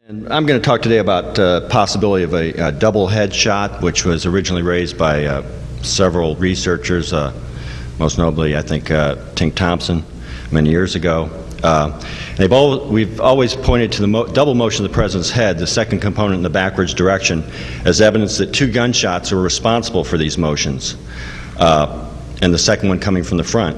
And I'm going to talk today about the possibility of a double headshot, which was originally raised by several researchers, most notably, I think, Tink Thompson, many years ago. We've always pointed to the double motion of the President's head, the second component in the backwards direction, as evidence that two gunshots were responsible for these motions, and the second one coming from the front.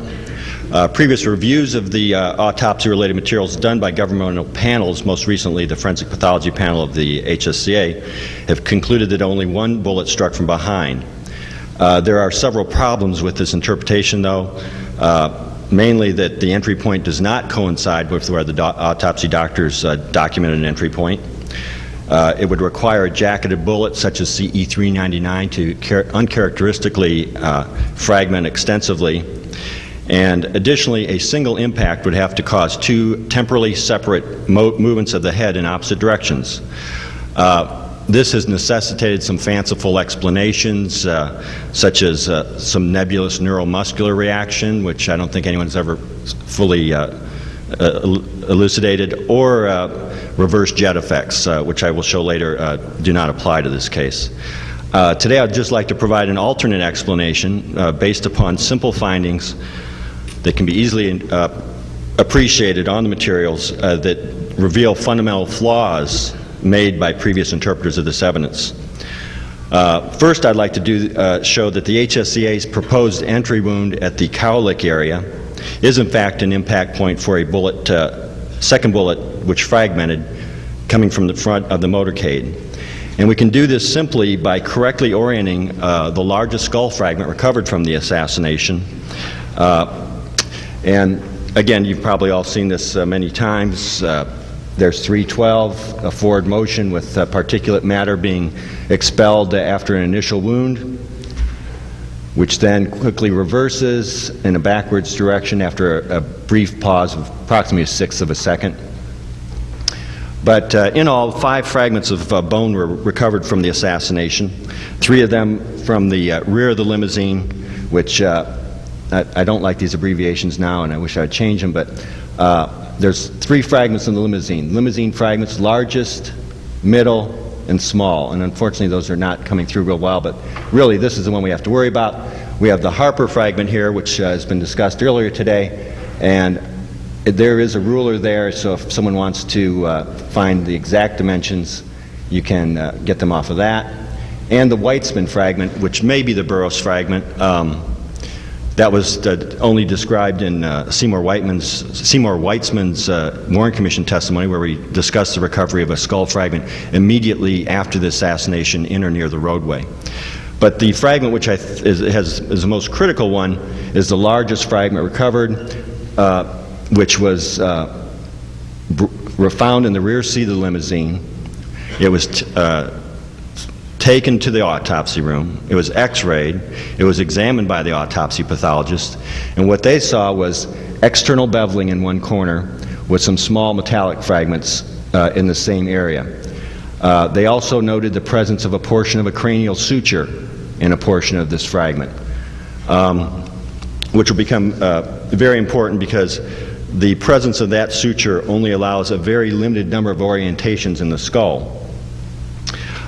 Previous reviews of the autopsy-related materials done by governmental panels, most recently the Forensic Pathology Panel of the HSCA, have concluded that only one bullet struck from behind. There are several problems with this interpretation, though, mainly that the entry point does not coincide with where the autopsy doctors documented an entry point. It would require a jacketed bullet such as CE-399 to uncharacteristically fragment extensively. And additionally, a single impact would have to cause two temporally separate movements of the head in opposite directions. This has necessitated some fanciful explanations, such as some nebulous neuromuscular reaction, which I don't think anyone's ever fully elucidated, or reverse jet effects, which I will show later do not apply to this case. Today I'd just like to provide an alternate explanation based upon simple findings that can be easily appreciated on the materials that reveal fundamental flaws made by previous interpreters of this evidence. First, I'd like to show that the HSCA's proposed entry wound at the cowlick area is in fact an impact point for a bullet, second bullet which fragmented coming from the front of the motorcade. And we can do this simply by correctly orienting the largest skull fragment recovered from the assassination. And again, you've probably all seen this many times. There's 312, a forward motion with particulate matter being expelled after an initial wound, which then quickly reverses in a backwards direction after a brief pause of approximately 1/6 of a second. But in all, 5 fragments of bone were recovered from the assassination, 3 of them from the rear of the limousine, which I don't like these abbreviations now, and I wish I would change them, but there's 3 fragments in the limousine. Limousine fragments, largest, middle, and small. And unfortunately, those are not coming through real well, but really, this is the one we have to worry about. We have the Harper fragment here, which has been discussed earlier today, and there is a ruler there, so if someone wants to find the exact dimensions, you can get them off of that. And the Weitzman fragment, which may be the Burroughs fragment, that was only described in Seymour Weitzman's Warren Commission testimony, where we discussed the recovery of a skull fragment immediately after the assassination in or near the roadway. But the fragment which is the most critical one is the largest fragment recovered, which was found in the rear seat of the limousine. It was taken to the autopsy room. It was x-rayed. It was examined by the autopsy pathologist, and what they saw was external beveling in one corner with some small metallic fragments in the same area. They also noted the presence of a portion of a cranial suture in a portion of this fragment, which will become very important because the presence of that suture only allows a very limited number of orientations in the skull.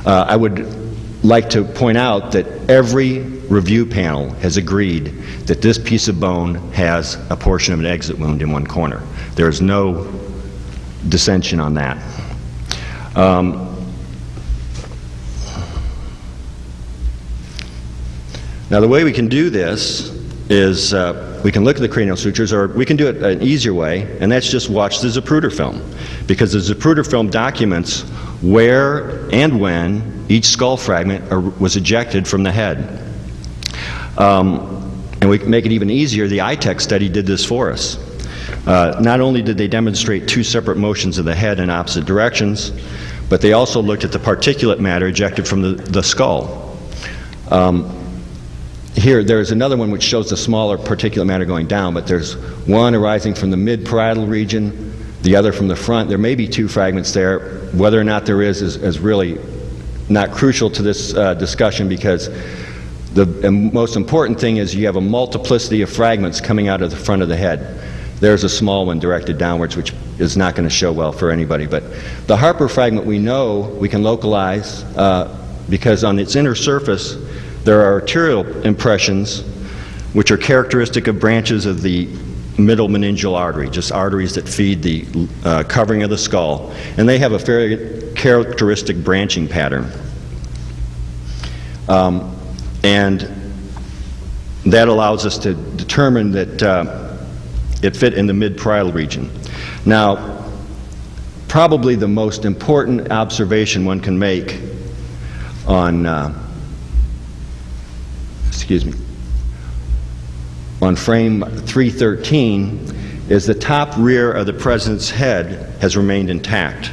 I would like to point out that every review panel has agreed that this piece of bone has a portion of an exit wound in one corner. There is no dissension on that. Now, the way we can do this is we can look at the cranial sutures, or we can do it an easier way, and that's just watch the Zapruder film, because the Zapruder film documents where and when each skull fragment was ejected from the head. And we can make it even easier. The ITEC study did this for us. Not only did they demonstrate 2 separate motions of the head in opposite directions, but they also looked at the particulate matter ejected from the skull. Here, there's another one which shows the smaller particulate matter going down, but there's one arising from the mid-parietal region, the other from the front. There may be 2 fragments there. Whether or not there is really not crucial to this discussion, because the most important thing is you have a multiplicity of fragments coming out of the front of the head. There's a small one directed downwards, which is not going to show well for anybody. But the Harper fragment we know we can localize because on its inner surface there are arterial impressions which are characteristic of branches of the middle meningeal artery, just arteries that feed the covering of the skull. And they have a fairly characteristic branching pattern. And that allows us to determine that it fit in the mid-parietal region. Now, probably the most important observation one can make on, on frame 313 is the top rear of the president's head has remained intact.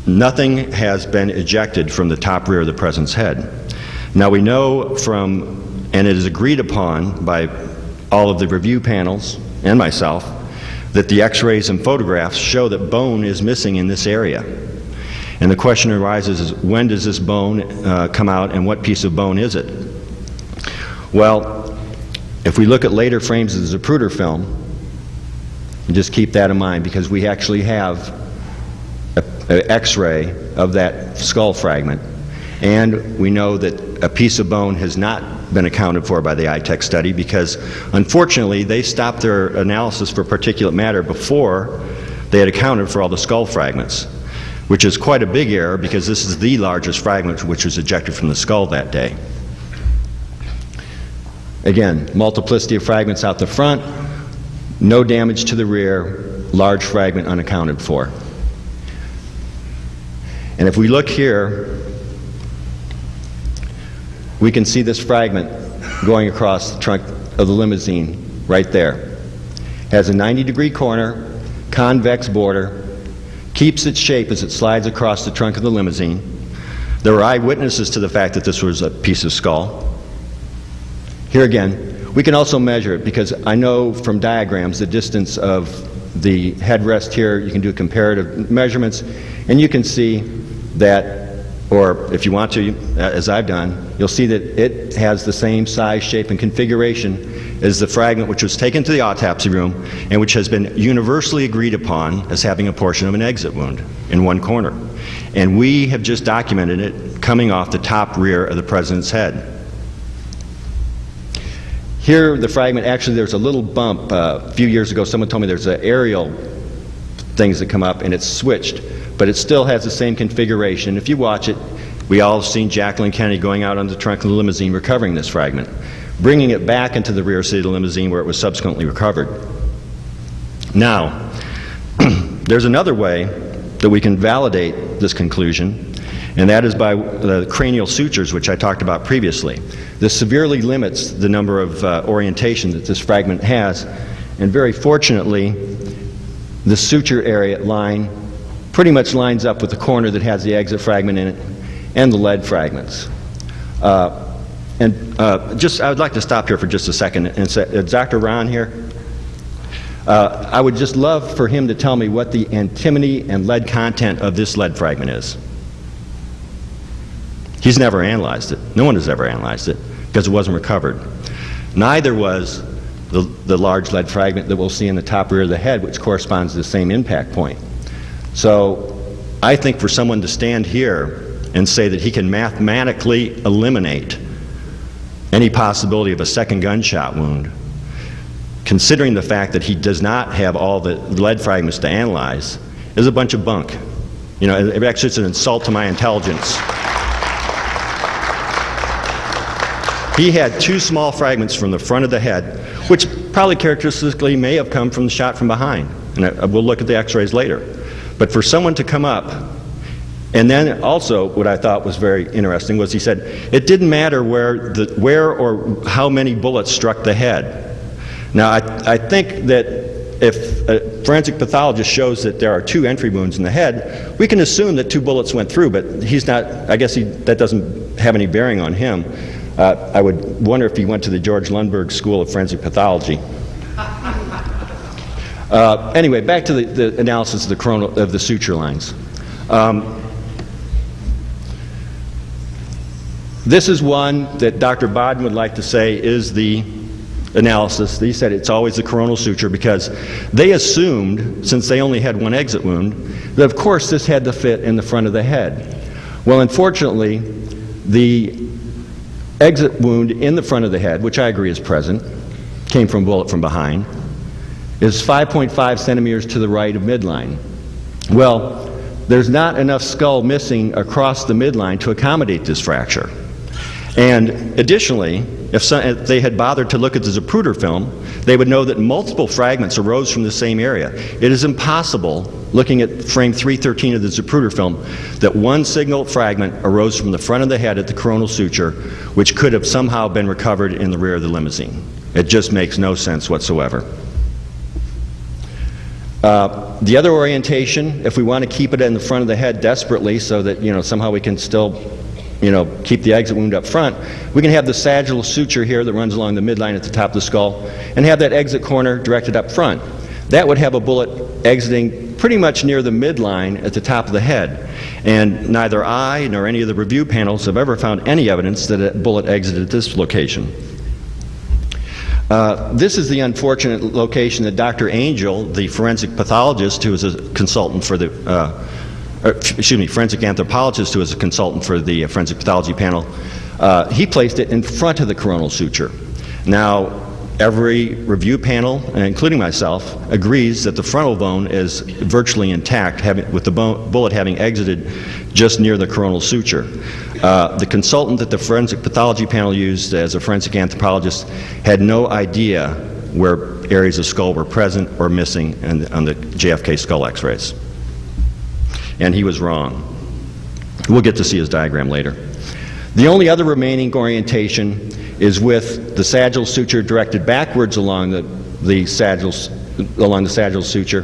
Nothing has been ejected from the top rear of the president's head. Now we know from, and it is agreed upon by all of the review panels and myself, that the x-rays and photographs show that bone is missing in this area. And the question arises is, when does this bone come out and what piece of bone is it? Well, if we look at later frames of the Zapruder film, just keep that in mind because we actually have an x-ray of that skull fragment. And we know that a piece of bone has not been accounted for by the ITEC study because, unfortunately, they stopped their analysis for particulate matter before they had accounted for all the skull fragments, which is quite a big error because this is the largest fragment which was ejected from the skull that day. Again, multiplicity of fragments out the front, no damage to the rear, large fragment unaccounted for. And if we look here, we can see this fragment going across the trunk of the limousine right there. Has a 90-degree corner, convex border, keeps its shape as it slides across the trunk of the limousine. There were eyewitnesses to the fact that this was a piece of skull. Here again, we can also measure it because I know from diagrams the distance of the headrest here. You can do comparative measurements, and you can see that, or if you want to, as I've done, you'll see that it has the same size, shape, and configuration as the fragment which was taken to the autopsy room and which has been universally agreed upon as having a portion of an exit wound in one corner. And we have just documented it coming off the top rear of the president's head. Here, the fragment, actually there's a little bump. A few years ago, someone told me there's an aerial things that come up and it's switched, but it still has the same configuration. If you watch it, we all have seen Jacqueline Kennedy going out on the trunk of the limousine recovering this fragment, bringing it back into the rear seat of the limousine where it was subsequently recovered. Now, there's another way that we can validate this conclusion, and that is by the cranial sutures, which I talked about previously. This severely limits the number of orientations that this fragment has, and very fortunately, the suture area line pretty much lines up with the corner that has the exit fragment in it and the lead fragments. I would like to stop here for just a second and say, Dr. Ron here, I would just love for him to tell me what the antimony and lead content of this lead fragment is. He's never analyzed it. No one has ever analyzed it because it wasn't recovered. Neither was the large lead fragment that we'll see in the top rear of the head, which corresponds to the same impact point. So I think for someone to stand here and say that he can mathematically eliminate any possibility of a second gunshot wound, considering the fact that he does not have all the lead fragments to analyze, is a bunch of bunk. You know, it actually is an insult to my intelligence. He had two small fragments from the front of the head, which probably characteristically may have come from the shot from behind. And we'll look at the x-rays later. But for someone to come up, and then also what I thought was very interesting was he said, it didn't matter where or how many bullets struck the head. Now, I think that if a forensic pathologist shows that there are two entry wounds in the head, we can assume that two bullets went through, but he's not, I guess that doesn't have any bearing on him. I would wonder if he went to the George Lundberg School of Forensic Pathology. Anyway, back to the analysis of the suture lines. This is one that Dr. Bodden would like to say is the analysis, they said it's always the coronal suture because they assumed, since they only had one exit wound, that of course this had to fit in the front of the head. Well, unfortunately, the exit wound in the front of the head, which I agree is present, came from a bullet from behind, is 5.5 centimeters to the right of midline. Well, there's not enough skull missing across the midline to accommodate this fracture. And additionally, if they had bothered to look at the Zapruder film, they would know that multiple fragments arose from the same area. It is impossible, looking at frame 313 of the Zapruder film, that one single fragment arose from the front of the head at the coronal suture, which could have somehow been recovered in the rear of the limousine. It just makes no sense whatsoever. The other orientation, if we want to keep it in the front of the head desperately so that, somehow we can still keep the exit wound up front, we can have the sagittal suture here that runs along the midline at the top of the skull and have that exit corner directed up front. That would have a bullet exiting pretty much near the midline at the top of the head. And neither I nor any of the review panels have ever found any evidence that a bullet exited this location. This is the unfortunate location that Dr. Angel, the forensic pathologist who is a consultant for the forensic anthropologist who is a consultant for the forensic pathology panel, he placed it in front of the coronal suture. Now, every review panel, including myself, agrees that the frontal bone is virtually intact, with the bullet having exited just near the coronal suture. The consultant that the forensic pathology panel used as a forensic anthropologist had no idea where areas of skull were present or missing on the JFK skull x-rays. And he was wrong. We'll get to see his diagram later. The only other remaining orientation is with the sagittal suture directed backwards along the sagittal suture,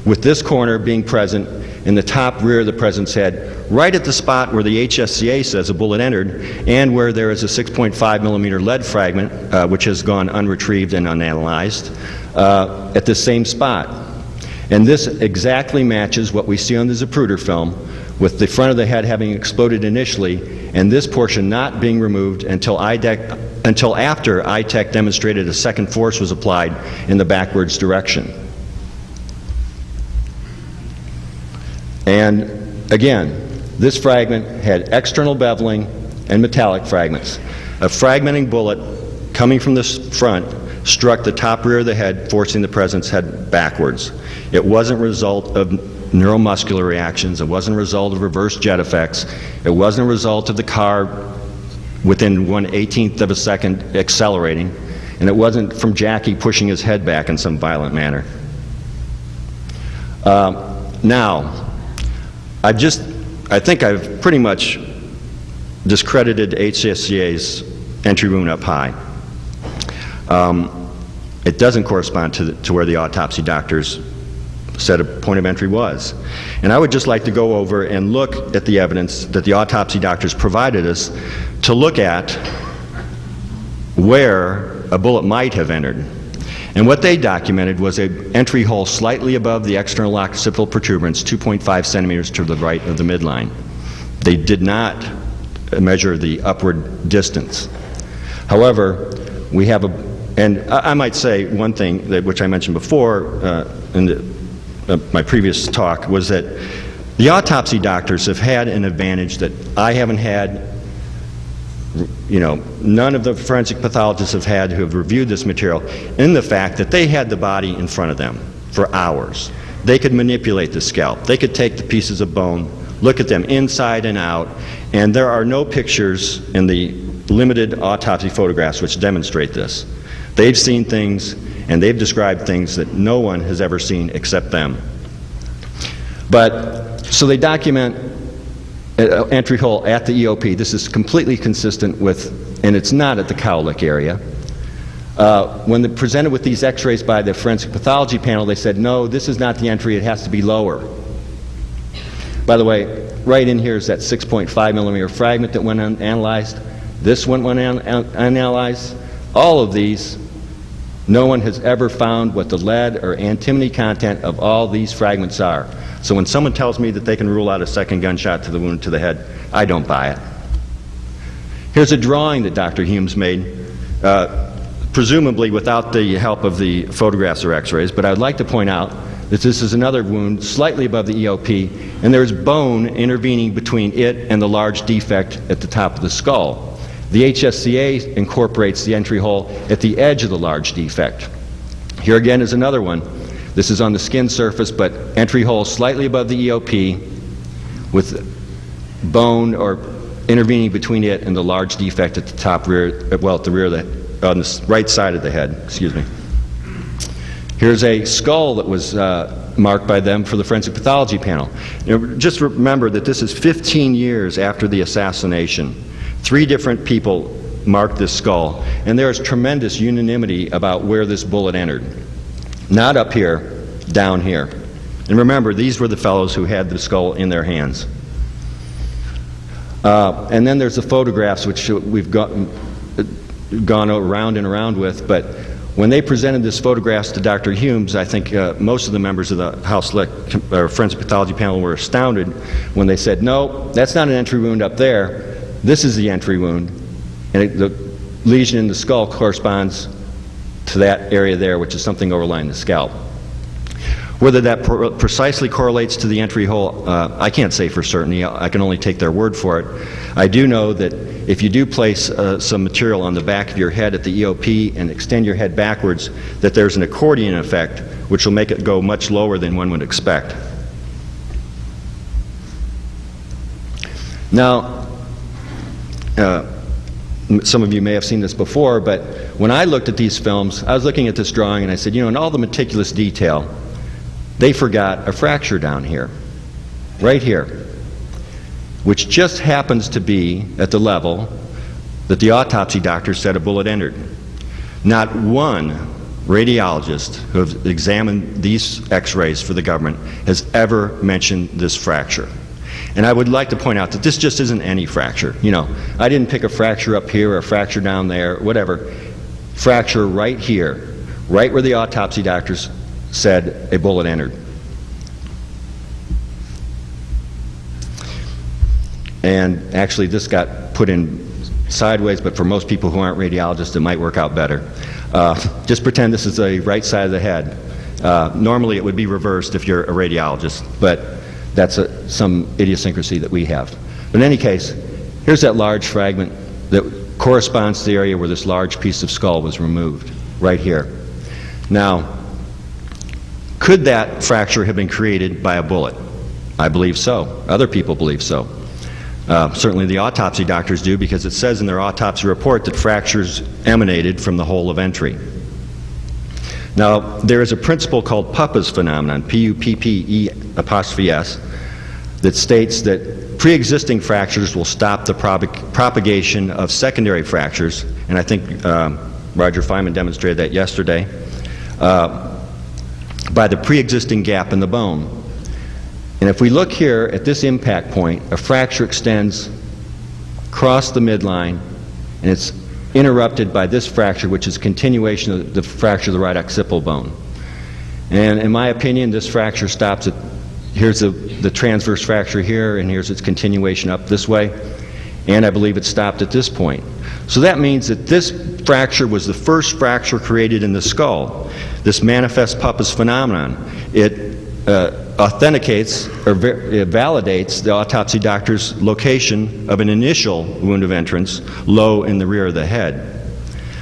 with this corner being present in the top rear of the presence head, right at the spot where the HSCA says a bullet entered, and where there is a 6.5 millimeter lead fragment, which has gone unretrieved and unanalyzed, at the same spot. And this exactly matches what we see on the Zapruder film, with the front of the head having exploded initially, and this portion not being removed until after ITEC demonstrated a second force was applied in the backwards direction. And again, this fragment had external beveling and metallic fragments. A fragmenting bullet coming from this front struck the top rear of the head, forcing the presence head backwards. It wasn't a result of neuromuscular reactions. It wasn't a result of reverse jet effects. It wasn't a result of the car within 1/18th of a second accelerating. And it wasn't from Jackie pushing his head back in some violent manner. Now, I think I've pretty much discredited HSCA's entry wound up high. It doesn't correspond to where the autopsy doctors said a point of entry was. And I would just like to go over and look at the evidence that the autopsy doctors provided us to look at where a bullet might have entered. And what they documented was an entry hole slightly above the external occipital protuberance, 2.5 centimeters to the right of the midline. They did not measure the upward distance. However, we have and I might say one thing which I mentioned before in my previous talk, was that the autopsy doctors have had an advantage that I haven't had, none of the forensic pathologists have had who have reviewed this material, in the fact that they had the body in front of them for hours. They could manipulate the scalp. They could take the pieces of bone, look at them inside and out, and there are no pictures in the limited autopsy photographs which demonstrate this. They've seen things, and they've described things that no one has ever seen except them. So they document an entry hole at the EOP. This is completely consistent with, and it's not at the cowlick area. When they presented with these x-rays by the forensic pathology panel, they said, no, this is not the entry, it has to be lower. By the way, right in here is that 6.5 millimeter fragment that went unanalyzed. This one went unanalyzed. All of these, no one has ever found what the lead or antimony content of all these fragments are. So when someone tells me that they can rule out a second gunshot to the wound to the head, I don't buy it. Here's a drawing that Dr. Humes made presumably without the help of the photographs or x-rays, but I would like to point out that this is another wound slightly above the EOP, and there's bone intervening between it and the large defect at the top of the skull. The HSCA incorporates the entry hole at the edge of the large defect. Here again is another one. This is on the skin surface, but entry hole slightly above the EOP with bone or intervening between it and the large defect at the top rear, well, at the rear of the, on the right side of the head, excuse me. Here's a skull that was marked by them for the forensic pathology panel. Now, just remember that this is 15 years after the assassination. 3 different people marked this skull, and there is tremendous unanimity about where this bullet entered. Not up here, down here. And remember, these were the fellows who had the skull in their hands. And then there's the photographs, which we've gone around and around with, but when they presented this photographs to Dr. Humes, I think most of the members of the House Forensic Pathology panel were astounded when they said, no, that's not an entry wound up there, this is the entry wound, and the lesion in the skull corresponds to that area there, which is something overlying the scalp. Whether that precisely correlates to the entry hole, I can't say for certainty. I can only take their word for it. I do know that if you do place some material on the back of your head at the EOP and extend your head backwards, that there's an accordion effect which will make it go much lower than one would expect. Now, some of you may have seen this before, but when I looked at these films, I was looking at this drawing and I said, you know, in all the meticulous detail, they forgot a fracture down here, right here, which just happens to be at the level that the autopsy doctor said a bullet entered. Not one radiologist who has examined these x-rays for the government has ever mentioned this fracture. And I would like to point out that this just isn't any fracture. You know, I didn't pick a fracture up here or a fracture down there, whatever. Fracture right here, right where the autopsy doctors said a bullet entered. And actually this got put in sideways, but for most people who aren't radiologists it might work out better. Just pretend this is the right side of the head. Normally it would be reversed if you're a radiologist, but that's some idiosyncrasy that we have. But in any case, here's that large fragment that corresponds to the area where this large piece of skull was removed, right here. Now, could that fracture have been created by a bullet? I believe so. Other people believe so. Certainly the autopsy doctors do, because it says in their autopsy report that fractures emanated from the hole of entry. Now, there is a principle called Puppe's phenomenon, P-U-P-P-E''S, that states that pre-existing fractures will stop the propagation of secondary fractures, and I think Roger Feynman demonstrated that yesterday, by the pre-existing gap in the bone. And if we look here at this impact point, a fracture extends across the midline, and it's interrupted by this fracture, which is continuation of the fracture of the right occipital bone. And in my opinion, this fracture stops at, here's the transverse fracture here, and here's its continuation up this way, and I believe it stopped at this point. So that means that this fracture was the first fracture created in the skull. This manifests Puppe's phenomenon. It authenticates or validates the autopsy doctor's location of an initial wound of entrance low in the rear of the head.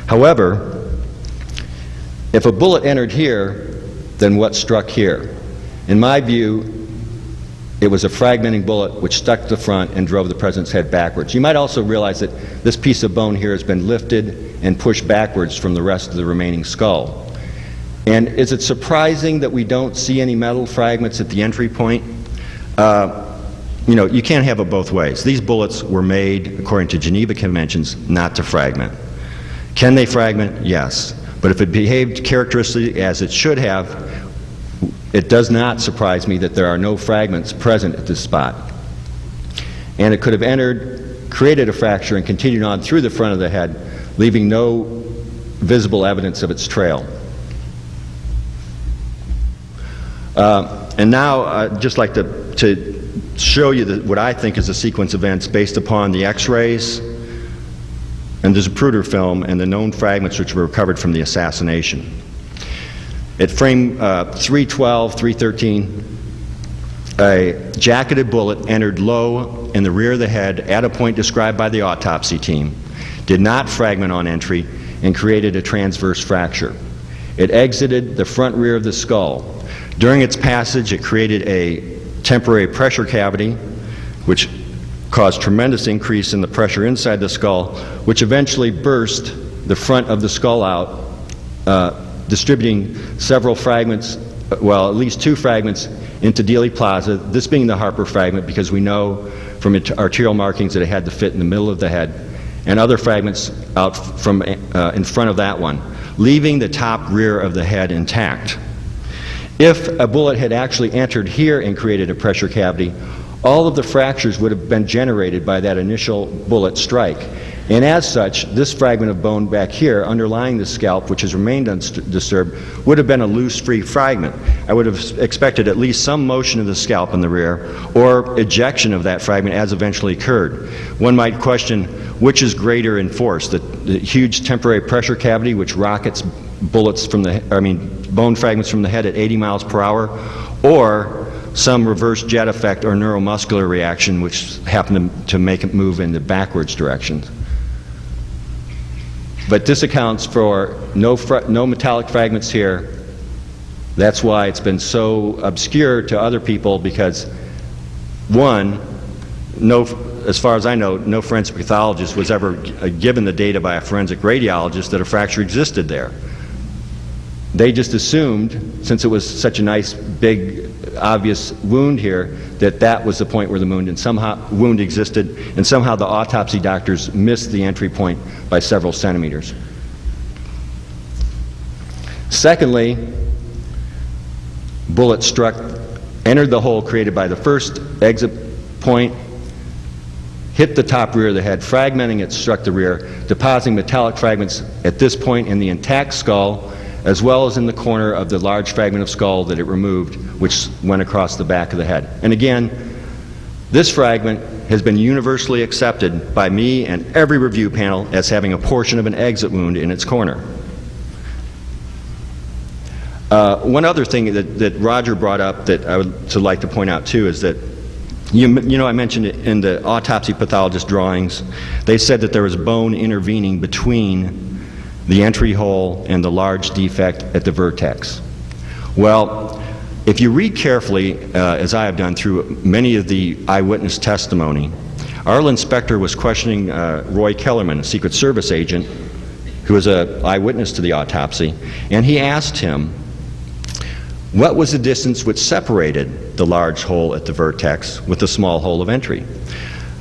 However, if a bullet entered here, then what struck here? In my view, it was a fragmenting bullet which stuck to the front and drove the president's head backwards. You might also realize that this piece of bone here has been lifted and pushed backwards from the rest of the remaining skull. And is it surprising that we don't see any metal fragments at the entry point? You know, you can't have it both ways. These bullets were made, according to Geneva Conventions, not to fragment. Can they fragment? Yes. But if it behaved characteristically as it should have, it does not surprise me that there are no fragments present at this spot. And it could have entered, created a fracture, and continued on through the front of the head, leaving no visible evidence of its trail. And now I'd just like to show you what I think is a sequence of events based upon the x-rays and the Zapruder film and the known fragments which were recovered from the assassination. At frame 312, 313, a jacketed bullet entered low in the rear of the head at a point described by the autopsy team, did not fragment on entry, and created a transverse fracture. It exited the front rear of the skull. During its passage, it created a temporary pressure cavity, which caused tremendous increase in the pressure inside the skull, which eventually burst the front of the skull out, distributing several fragments, well, at least 2 fragments into Dealey Plaza, this being the Harper fragment because we know from arterial markings that it had to fit in the middle of the head, and other fragments out from in front of that one, leaving the top rear of the head intact. If a bullet had actually entered here and created a pressure cavity, all of the fractures would have been generated by that initial bullet strike. And as such, this fragment of bone back here underlying the scalp, which has remained undisturbed, would have been a loose, free fragment. I would have expected at least some motion of the scalp in the rear or ejection of that fragment as eventually occurred. One might question which is greater in force, the huge temporary pressure cavity which rockets bullets from bone fragments from the head at 80 miles per hour, or some reverse jet effect or neuromuscular reaction which happened to make it move in the backwards direction. But this accounts for no metallic fragments here. That's why it's been so obscure to other people, because one, as far as I know, no forensic pathologist was ever given the data by a forensic radiologist that a fracture existed there. They just assumed, since it was such a nice, big, obvious wound here, that that was the point where the wound existed, and somehow the autopsy doctors missed the entry point by several centimeters. Secondly, bullet entered the hole created by the first exit point, hit the top rear of the head, fragmenting it, struck the rear, depositing metallic fragments at this point in the intact skull, as well as in the corner of the large fragment of skull that it removed, which went across the back of the head. And again, this fragment has been universally accepted by me and every review panel as having a portion of an exit wound in its corner. One other thing that Roger brought up that I would like to point out too is that you know, I mentioned it in the autopsy pathologist drawings. They said that there was bone intervening between the entry hole and the large defect at the vertex. Well, if you read carefully, as I have done through many of the eyewitness testimony, our inspector was questioning Roy Kellerman, a Secret Service agent, who was an eyewitness to the autopsy, and he asked him, what was the distance which separated the large hole at the vertex with the small hole of entry?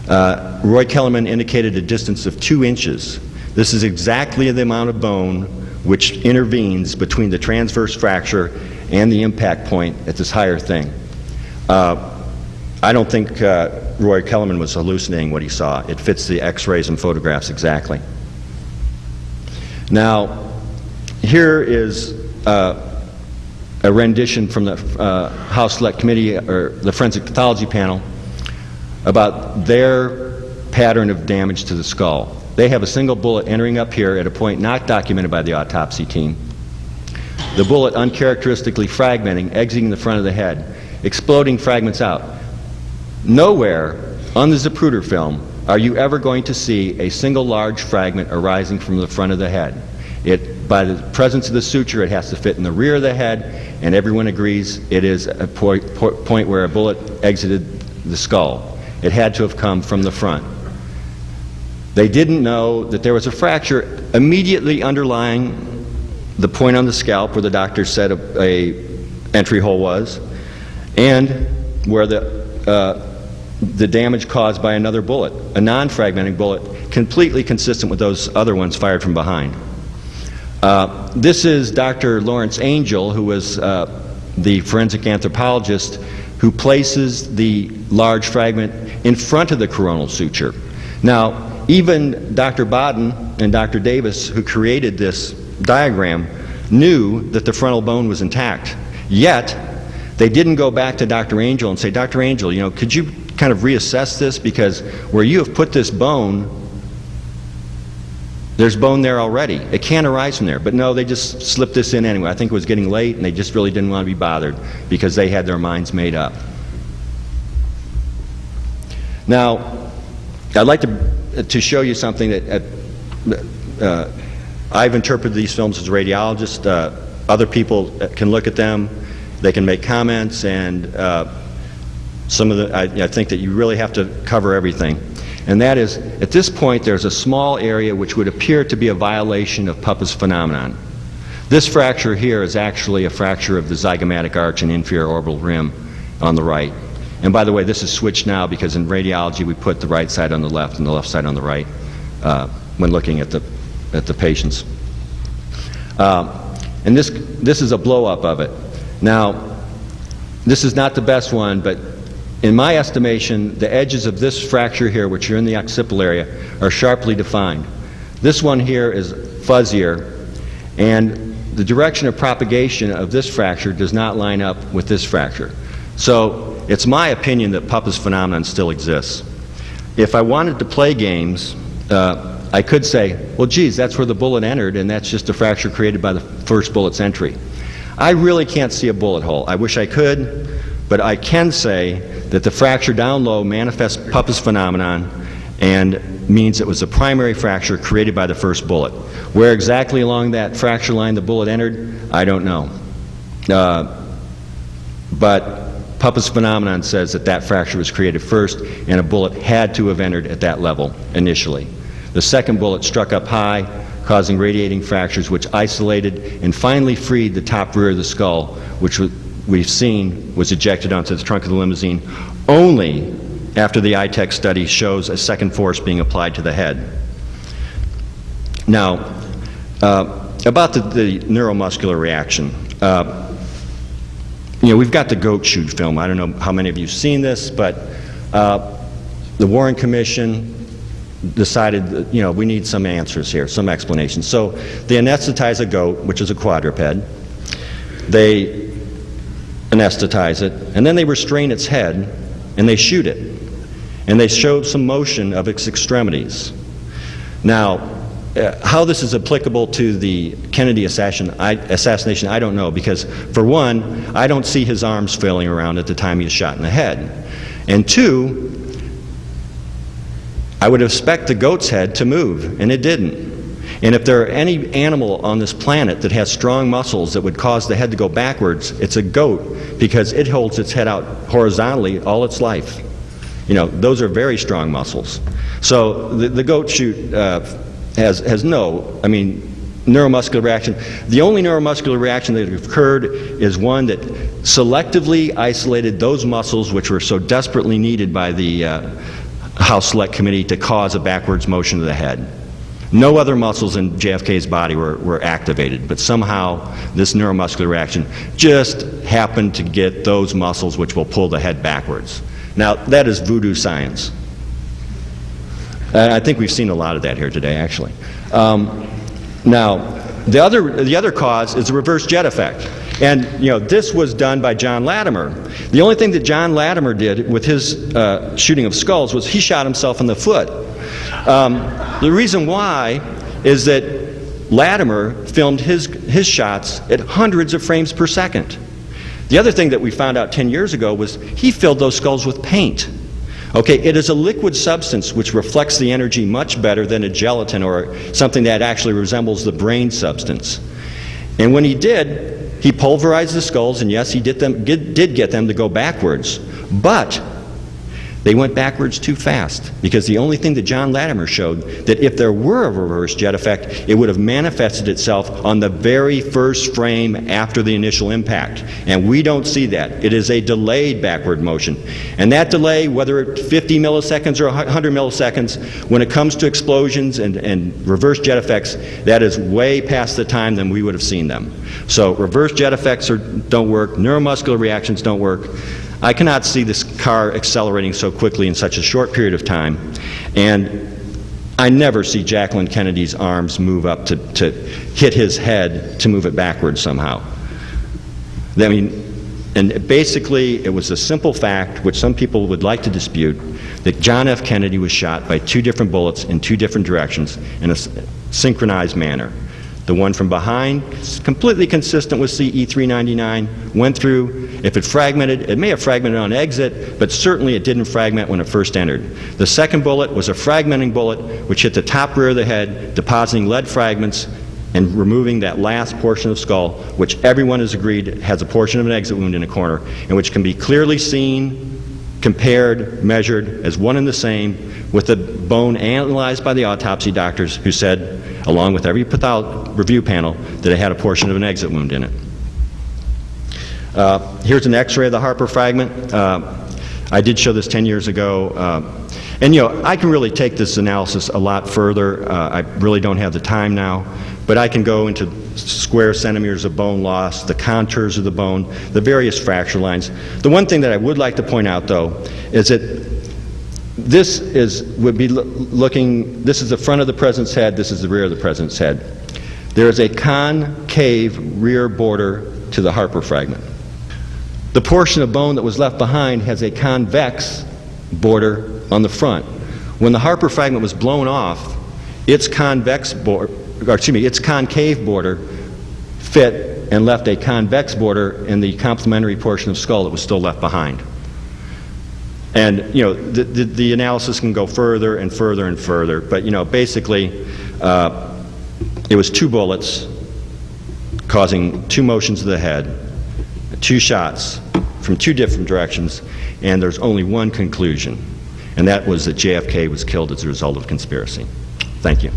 Roy Kellerman indicated a distance of 2 inches. This is exactly the amount of bone which intervenes between the transverse fracture and the impact point at this higher thing. I don't think Roy Kellerman was hallucinating what he saw. It fits the x-rays and photographs exactly. Now, here is a rendition from the House Select Committee, or the Forensic Pathology Panel, about their pattern of damage to the skull. They have a single bullet entering up here at a point not documented by the autopsy team. The bullet uncharacteristically fragmenting, exiting the front of the head, exploding fragments out. Nowhere on the Zapruder film are you ever going to see a single large fragment arising from the front of the head. By the presence of the suture, it has to fit in the rear of the head, and everyone agrees it is a point where a bullet exited the skull. It had to have come from the front. They didn't know that there was a fracture immediately underlying the point on the scalp where the doctor said a entry hole was, and where the damage caused by another bullet, a non-fragmenting bullet, completely consistent with those other ones fired from behind. This is Dr. Lawrence Angel, who was the forensic anthropologist who places the large fragment in front of the coronal suture. Now, even Dr. Bodden and Dr. Davis, who created this diagram, knew that the frontal bone was intact. Yet, they didn't go back to Dr. Angel and say, Dr. Angel, you know, could you kind of reassess this, because where you have put this bone, There's bone there already. It can't arise from there. But no, they just slipped this in anyway. I think it was getting late, and they just really didn't want to be bothered because they had their minds made up. Now, I'd like to show you something that I've interpreted these films as a radiologist. Other people can look at them. They can make comments, and some of the, I think that you really have to cover everything. And that is, at this point, there's a small area which would appear to be a violation of Pupp's phenomenon. This fracture here is actually a fracture of the zygomatic arch and inferior orbital rim on the right. And by the way, this is switched now because in radiology we put the right side on the left and the left side on the right when looking at the patients. And this is a blow-up of it. Now, this is not the best one, but in my estimation, the edges of this fracture here, which are in the occipital area, are sharply defined. This one here is fuzzier, and the direction of propagation of this fracture does not line up with this fracture. So it's my opinion that Pupp's phenomenon still exists. If I wanted to play games, I could say, well, geez, that's where the bullet entered, and that's just a fracture created by the first bullet's entry. I really can't see a bullet hole. I wish I could, but I can say that the fracture down low manifests Pupp's phenomenon and means it was a primary fracture created by the first bullet. Where exactly along that fracture line the bullet entered, I don't know. But Pupp's phenomenon says that that fracture was created first and a bullet had to have entered at that level initially. The second bullet struck up high, causing radiating fractures which isolated and finally freed the top rear of the skull, which we've seen was ejected onto the trunk of the limousine only after the ITEC study shows a second force being applied to the head. Now, about the neuromuscular reaction. You know, we've got the goat shoot film. I don't know how many of you have seen this, but the Warren Commission decided that, you know, we need some answers here, some explanations. So they anesthetize a goat, which is a quadruped. They anesthetize it, and then they restrain its head, and they shoot it. And they showed some motion of its extremities. Now, how this is applicable to the Kennedy assassination, I don't know, because for one, I don't see his arms flailing around at the time he was shot in the head. And two, I would expect the goat's head to move, and it didn't. And if there are any animal on this planet that has strong muscles that would cause the head to go backwards, it's a goat, because it holds its head out horizontally all its life. You know, those are very strong muscles. So the goat shoot has no, I mean, neuromuscular reaction. The only neuromuscular reaction that occurred is one that selectively isolated those muscles which were so desperately needed by the House Select Committee to cause a backwards motion of the head. No other muscles in JFK's body were activated, but somehow this neuromuscular reaction just happened to get those muscles which will pull the head backwards. Now, that is voodoo science. I think we've seen a lot of that here today, actually. Now, the other cause is the reverse jet effect. And, you know, this was done by John Latimer. The only thing that John Latimer did with his shooting of skulls was he shot himself in the foot. The reason why is that Latimer filmed his shots at hundreds of frames per second. The other thing that we found out 10 years ago was he filled those skulls with paint. Okay, it is a liquid substance which reflects the energy much better than a gelatin or something that actually resembles the brain substance. And when he did, he pulverized the skulls, and yes, he did get them to go backwards, but they went backwards too fast, because the only thing that John Latimer showed, that if there were a reverse jet effect, it would have manifested itself on the very first frame after the initial impact. And we don't see that. It is a delayed backward motion. And that delay, whether it's 50 milliseconds or 100 milliseconds, when it comes to explosions and reverse jet effects, that is way past the time than we would have seen them. So reverse jet effects don't work, neuromuscular reactions don't work. I cannot see this car accelerating so quickly in such a short period of time, and I never see Jacqueline Kennedy's arms move up to hit his head to move it backwards somehow. I mean, and basically it was a simple fact, which some people would like to dispute, that John F. Kennedy was shot by two different bullets in two different directions in a synchronized manner. The one from behind is completely consistent with CE 399, went through. If it fragmented, it may have fragmented on exit, but certainly it didn't fragment when it first entered. The second bullet was a fragmenting bullet which hit the top rear of the head, depositing lead fragments and removing that last portion of the skull, which everyone has agreed has a portion of an exit wound in a corner, and which can be clearly seen, compared, measured as one and the same with the bone analyzed by the autopsy doctors who said, along with every review panel, that it had a portion of an exit wound in it. Here's an x-ray of the Harper fragment. I did show this 10 years ago. And I can really take this analysis a lot further. I really don't have the time now. But I can go into square centimeters of bone loss, the contours of the bone, the various fracture lines. The one thing that I would like to point out, though, is that this is the front of the president's head, this is the rear of the president's head. There is a concave rear border to the Harper fragment. The portion of bone that was left behind has a convex border on the front. When the Harper fragment was blown off, its concave border fit and left a convex border in the complementary portion of skull that was still left behind. And the analysis can go further and further and further, but basically it was 2 bullets causing 2 motions of the head, 2 shots from 2 different directions, and there's only one conclusion, and that was that JFK was killed as a result of conspiracy. Thank you.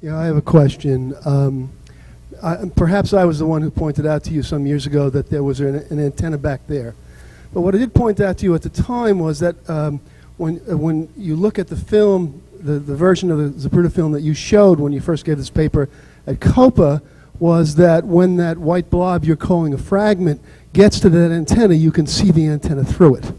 Yeah, I have a question. Perhaps I was the one who pointed out to you some years ago that there was an antenna back there. But what I did point out to you at the time was that when you look at the film, the version of the Zapruder film that you showed when you first gave this paper at COPA, was that when that white blob you're calling a fragment gets to that antenna, you can see the antenna through it,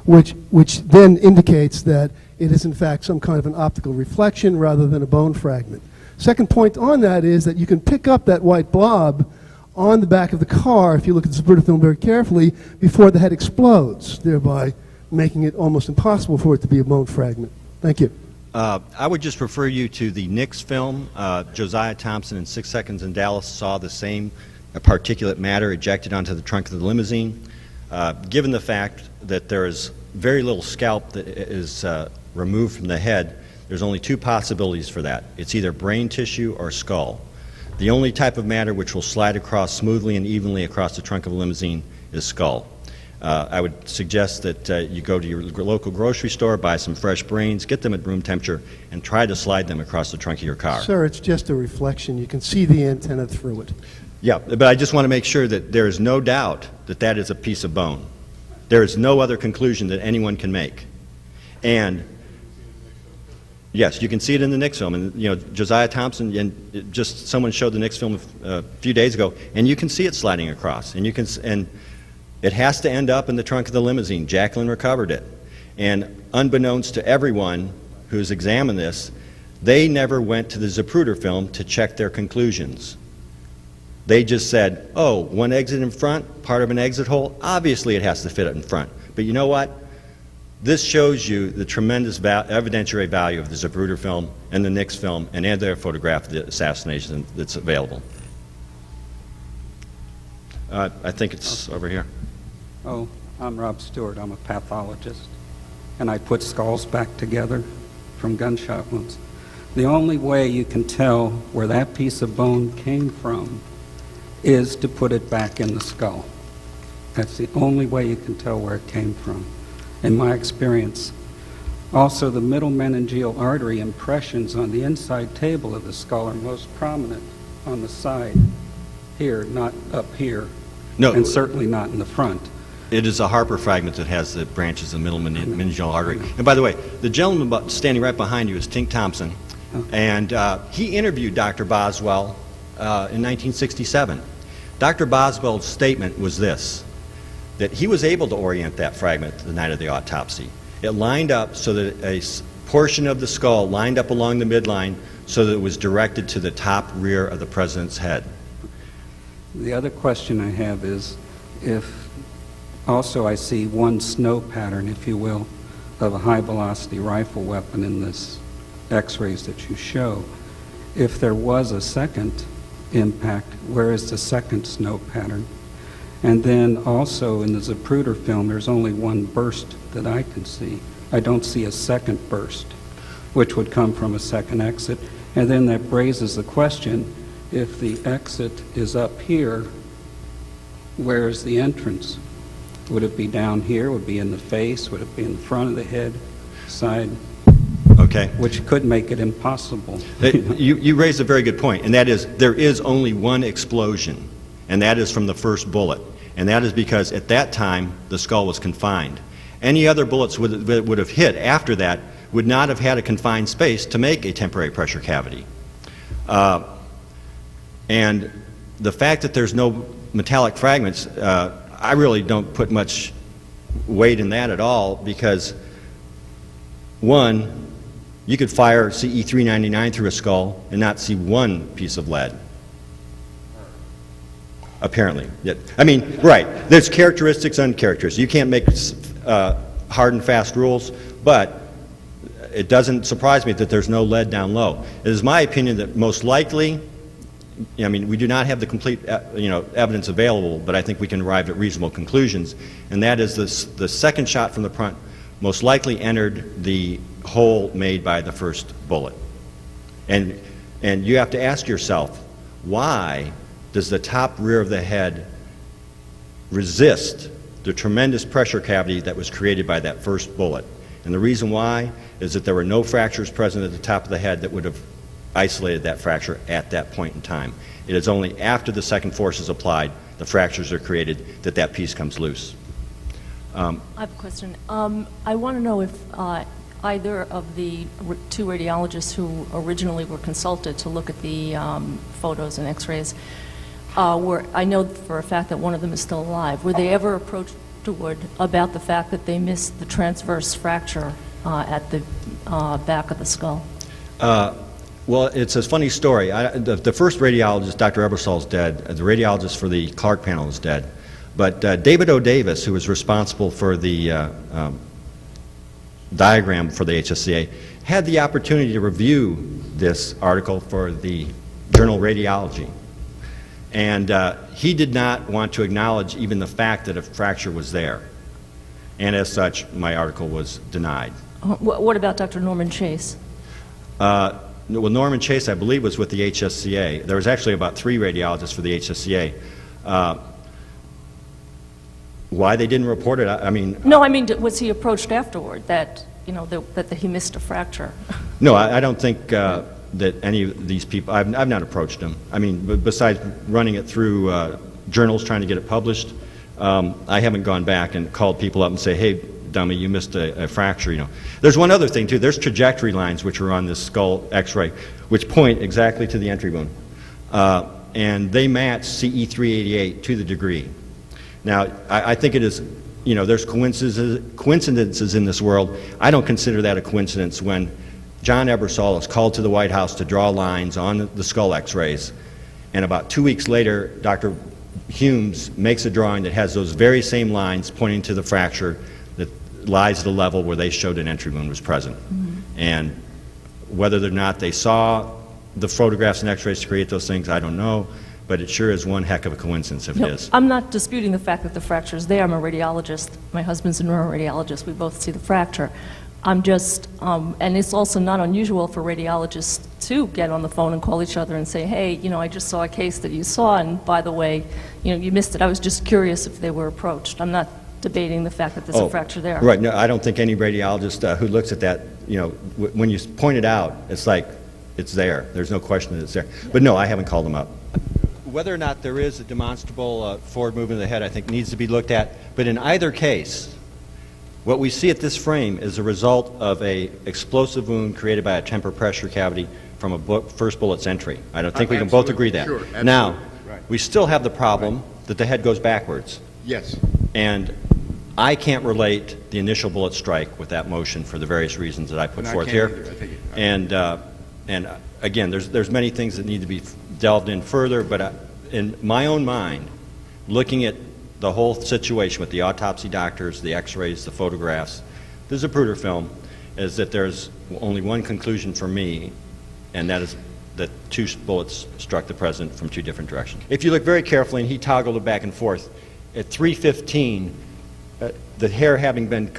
which then indicates that it is in fact some kind of an optical reflection rather than a bone fragment. Second point on that is that you can pick up that white blob on the back of the car if you look at the Zapruder film very carefully before the head explodes, thereby making it almost impossible for it to be a bone fragment. Thank you. I would just refer you to the Nix film. Josiah Thompson in 6 Seconds in Dallas saw the same particulate matter ejected onto the trunk of the limousine. Given the fact that there is very little scalp that is removed from the head, there's only 2 possibilities for that. It's either brain tissue or skull. The only type of matter which will slide across smoothly and evenly across the trunk of a limousine is skull. I would suggest that you go to your local grocery store, buy some fresh brains, get them at room temperature, and try to slide them across the trunk of your car. Sir, it's just a reflection. You can see the antenna through it. Yeah, but I just want to make sure that there is no doubt that that is a piece of bone. There is no other conclusion that anyone can make. And yes, you can see it in the Nix film. And Josiah Thompson, and just someone showed the Nix film a few days ago, and you can see it sliding across. And it has to end up in the trunk of the limousine. Jacqueline recovered it. And unbeknownst to everyone who's examined this, they never went to the Zapruder film to check their conclusions. They just said, oh, one exit in front, part of an exit hole, obviously it has to fit it in front. But you know what? This shows you the tremendous evidentiary value of the Zapruder film and the Nix film and any other photograph of the assassination that's available. I think it's over here. Oh, I'm Rob Stewart. I'm a pathologist, and I put skulls back together from gunshot wounds. The only way you can tell where that piece of bone came from is to put it back in the skull. That's the only way you can tell where it came from, in my experience. Also, the middle meningeal artery impressions on the inside table of the skull are most prominent on the side here, not up here, No, and certainly not in the front. It is a Harper fragment that has the branches of the middle meningeal artery. And by the way, the gentleman standing right behind you is Tink Thompson, and he interviewed Dr. Boswell in 1967. Dr. Boswell's statement was this, that he was able to orient that fragment the night of the autopsy. It lined up so that a portion of the skull lined up along the midline so that it was directed to the top rear of the president's head. The other question I have is, if also I see one snow pattern, if you will, of a high-velocity rifle weapon in this x-rays that you show. If there was a second impact, where is the second snow pattern? And then also in the Zapruder film, there's only one burst that I can see. I don't see a second burst, which would come from a second exit. And then that raises the question, if the exit is up here, where is the entrance? Would it be down here? Would it be in the face? Would it be in the front of the head, side? Okay. Which could make it impossible. You raised a very good point, and that is there is only one explosion, and that is from the first bullet. And that is because at that time the skull was confined. Any other bullets that would have hit after that would not have had a confined space to make a temporary pressure cavity. And the fact that there's no metallic fragments, I really don't put much weight in that at all, because one, you could fire CE 399 through a skull and not see one piece of lead. Apparently. I mean, right, there's characteristics, uncharacteristics. You can't make hard and fast rules, but it doesn't surprise me that there's no lead down low. It is my opinion that most likely, I mean, we do not have the complete evidence available, but I think we can arrive at reasonable conclusions, and that is the second shot from the front most likely entered the hole made by the first bullet. And you have to ask yourself, why does the top rear of the head resist the tremendous pressure cavity that was created by that first bullet? And the reason why is that there were no fractures present at the top of the head that would have isolated that fracture at that point in time. It is only after the second force is applied, the fractures are created, that piece comes loose. I have a question. I want to know if either of the two radiologists who originally were consulted to look at the photos and x-rays I know for a fact that one of them is still alive. Were they ever approached Wood about the fact that they missed the transverse fracture at the back of the skull? Well, it's a funny story. The first radiologist, Dr. Ebersol, is dead. The radiologist for the Clark panel is dead. But David O. Davis, who was responsible for the diagram for the HSCA, had the opportunity to review this article for the journal Radiology. And he did not want to acknowledge even the fact that a fracture was there. And as such, my article was denied. What about Dr. Norman Chase? Well, Norman Chase, I believe, was with the HSCA. There was actually about 3 radiologists for the HSCA. Why they didn't report it, I mean... No, I mean, was he approached afterward that, you know, that he missed a fracture? No, I don't think that any of these people, I've not approached them. I mean, besides running it through journals trying to get it published, I haven't gone back and called people up and say, hey, dummy, you missed a fracture, you know. There's one other thing, too. There's trajectory lines which are on this skull x-ray, which point exactly to the entry wound. And they match CE 388 to the degree. Now, I think it is, you know, there's coincidences in this world. I don't consider that a coincidence when John Ebersol is called to the White House to draw lines on the skull x-rays, and about 2 weeks later, Dr. Humes makes a drawing that has those very same lines pointing to the fracture that lies at the level where they showed an entry wound was present. Mm-hmm. And whether or not they saw the photographs and x-rays to create those things, I don't know. But it sure is one heck of a coincidence if it is. I'm not disputing the fact that the fracture is there. I'm a radiologist. My husband's a neuroradiologist. We both see the fracture. I'm just, and it's also not unusual for radiologists to get on the phone and call each other and say, hey, you know, I just saw a case that you saw, and by the way, you know, you missed it. I was just curious if they were approached. I'm not debating the fact that there's a fracture there. Right. No, I don't think any radiologist who looks at that, you know, when you point it out, it's like it's there. There's no question that it's there. But no, I haven't called them up. Whether or not there is a demonstrable forward movement of the head, I think needs to be looked at. But in either case, what we see at this frame is a result of a explosive wound created by a temporary pressure cavity from a first bullet's entry. I don't think we can both agree that. Sure, now, right. We still have the problem that the head goes backwards. Yes. And I can't relate the initial bullet strike with that motion for the various reasons that I put forth here. Either, I take it. And again, there's many things that need to be delved in further, but in my own mind, looking at the whole situation with the autopsy doctors, the x-rays, the photographs, the Zapruder film is that there's only one conclusion for me, and that is that 2 bullets struck the president from 2 different directions. If you look very carefully, and he toggled it back and forth, at 3:15, the hair having been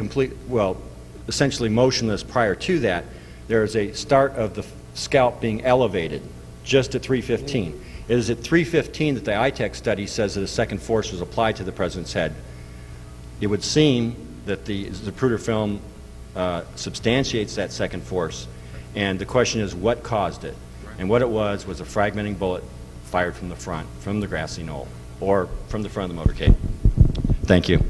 essentially motionless prior to that, there is a start of the scalp being elevated just at 3:15. It is at 3:15 that the ITEC study says that a second force was applied to the president's head. It would seem that the Zapruder film substantiates that second force, and the question is what caused it? And what it was a fragmenting bullet fired from the front, from the grassy knoll, or from the front of the motorcade. Thank you.